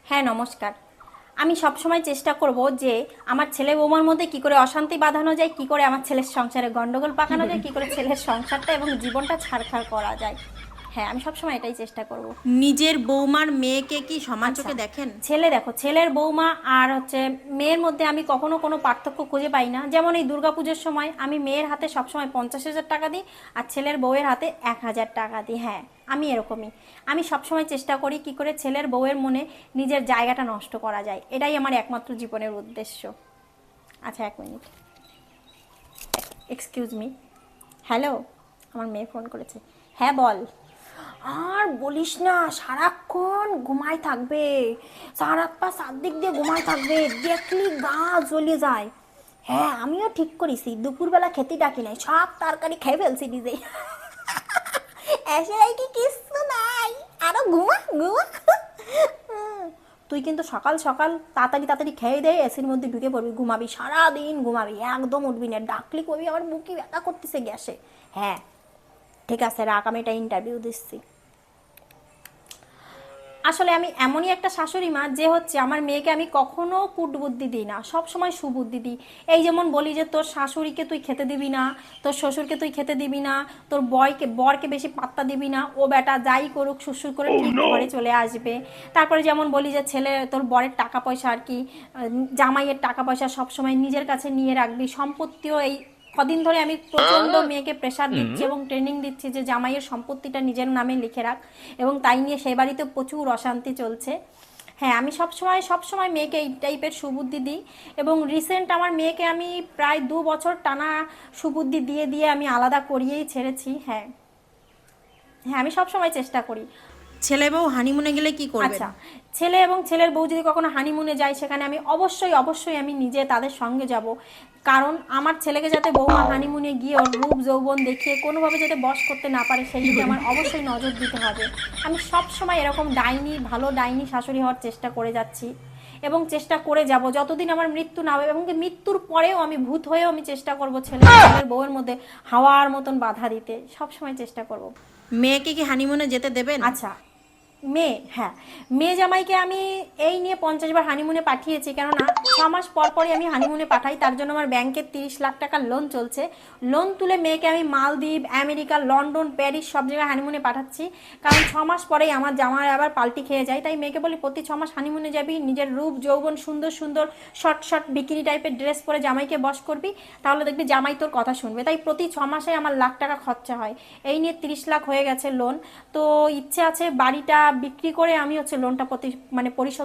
হ্যাঁ নমস্কার। আমি সবসময় চেষ্টা করব যে আমার ছেলে বৌমার মধ্যে কি করে অশান্তি বাঁধানো যায়, কি করে আমার ছেলের সংসারে গন্ডগোল পাকানো যায়, কি করে ছেলের সংসারটা এবং জীবনটা ছাড়খাড় করা যায়। হ্যাঁ, আমি সবসময় এটাই চেষ্টা করব। নিজের বৌমার মেয়েকে কি সমান আচ্ছা, চোখে দেখেন? ছেলে দেখো, ছেলের বৌমা আর মেয়ের মধ্যে আমি কখনো কোনো পার্থক্য খুঁজে পাই না। যেমন এই দুর্গাপুজোর সময় আমি মেয়ের হাতে সবসময় 50,000 টাকা দিই আর ছেলের বউয়ের হাতে 1,000 টাকা দিই। হ্যাঁ, আমি এরকমই। আমি সবসময় চেষ্টা করি কি করে ছেলের বউয়ের মনে নিজের জায়গাটা নষ্ট করা যায়, এটাই আমার একমাত্র জীবনের উদ্দেশ্য। আচ্ছা, 1 মিনিট, এক্সকিউজ মি। হ্যালো, আমার মেয়ে ফোন করেছে। হ্যাঁ বল। আর বলিস না, সারাক্ষণ ঘুমায় থাকবে, সারা পা চারদিক দিয়ে ঘুমায় থাকবে, দেখলি গা জ্বলে যায়। হ্যাঁ, আমিও ঠিক করেছি, দুপুরবেলা খেতে ডাকি নাই, সব তরকারি খেয়ে ফেলছি নিজে। এসে কি কিছু নাই, আরো ঘুমা ঘুমা। তুই কিন্তু সকাল সকাল তাড়াতাড়ি তাড়াতাড়ি খেয়ে দেয় এসির মধ্যে ঢুকে পড়বি, ঘুমাবি, সারাদিন ঘুমাবি, একদম উঠবি না। ডাকলি কবি আমার বুকি ব্যথা করতেছে গ্যাসে। হ্যাঁ ঠিক আছে, রাখ, আমি এটা ইন্টারভিউ দিচ্ছি। আসলে আমি এমনই একটা শাশুড়ি মা যে আমার মেয়েকে আমি কখনো কুটবুদ্ধি দিই না, সব সময় সুবুদ্ধি দিই। এই যেমন বলি যে তোর শাশুড়িকে তুই খেতে দিবি না, তোর শ্বশুরকে তুই খেতে দিবি না, তোর বরকে বেশি পাত্তা দিবি না, ও বেটা যাই করুক শ্বশুর করে ঠিক ঘরে চলে আসবে। তারপরে যেমন বলি যে ছেলে তোর বরের টাকা পয়সা আর কি, জামাইয়ের টাকা পয়সা সব সময় নিজের কাছে নিয়ে রাখবি, সম্পত্তিও এই কদিন ধরে আমি প্রচণ্ড মেয়েকে প্রেশার দিচ্ছি এবং ট্রেনিং দিচ্ছি যে জামাইয়ের সম্পত্তিটা নিজের নামে লিখে রাখ, এবং তাই নিয়ে সেই বাড়িতে প্রচুর অশান্তি চলছে। হ্যাঁ, আমি সবসময় মেয়েকে এই টাইপের সুবুদ্ধি দিই, এবং রিসেন্ট আমার মেয়েকে আমি প্রায় 2 বছর টানা সুবুদ্ধি দিয়ে দিয়ে আমি আলাদা করিয়েই ছেড়েছি। হ্যাঁ হ্যাঁ, আমি সবসময় চেষ্টা করি। ছেলে বউ হানিমুনে গেলে কি করবেন? আচ্ছা, ছেলে এবং ছেলের বউ যদি কখনো হানিমুনে যায়, সেখানে আমি অবশ্যই আমি নিজে তাদের সঙ্গে যাব। কারণ আমার ছেলেকে যাতে বৌমা হানিমুনে গিয়ে ওর রূপ যৌবন দেখিয়ে কোনোভাবে যাতে বশ করতে না পারে, সেই দিকে আমার অবশ্যই নজর দিতে হবে। আমি সব সময় এরকম ভালো ডাইনি শাশুড়ি হওয়ার চেষ্টা করে যাচ্ছি এবং চেষ্টা করে যাব যতদিন আমার মৃত্যু না হবে, এবং মৃত্যুর পরেও আমি ভূত হয়েও আমি চেষ্টা করব ছেলের বউয়ের মধ্যে হাওয়ার মতন বাধা দিতে, সব সময় চেষ্টা করব। মেয়েকে কি হানিমুনে যেতে দেবেন? আচ্ছা, হ্যাঁ, মেয়ে জামাইকে আমি এই নিয়ে 50 বার হানিমুনে পাঠিয়েছি, কেননা 6 মাস পর পরই আমি হানিমুনে পাঠাই। তার জন্য আমার ব্যাংকের 30 লাখ টাকার লোন চলছে। লোন তুলে মেয়েকে আমি মালদ্বীপ, আমেরিকা, লন্ডন, প্যারিস সব জায়গায় হানিমুনে পাঠাচ্ছি। কারণ 6 মাস পরেই আমার জামাই আবার পাল্টি খেয়ে যায়। তাই মেয়েকে বলি প্রতি 6 মাস হানিমুনে যাবি, নিজের রূপ যৌবন সুন্দর সুন্দর শর্ট শর্ট বিকিনি টাইপের ড্রেস পরে জামাইকে বশ করবি, তাহলে দেখবি জামাই তোর কথা শুনবে। তাই প্রতি 6 মাসে আমার লাখ টাকা খরচা হয়। এই নিয়ে 30 লাখ হয়ে গেছে লোন। তো ইচ্ছে আছে বাড়িটা বিক্রি করে আমি লোনটা পরিশোধ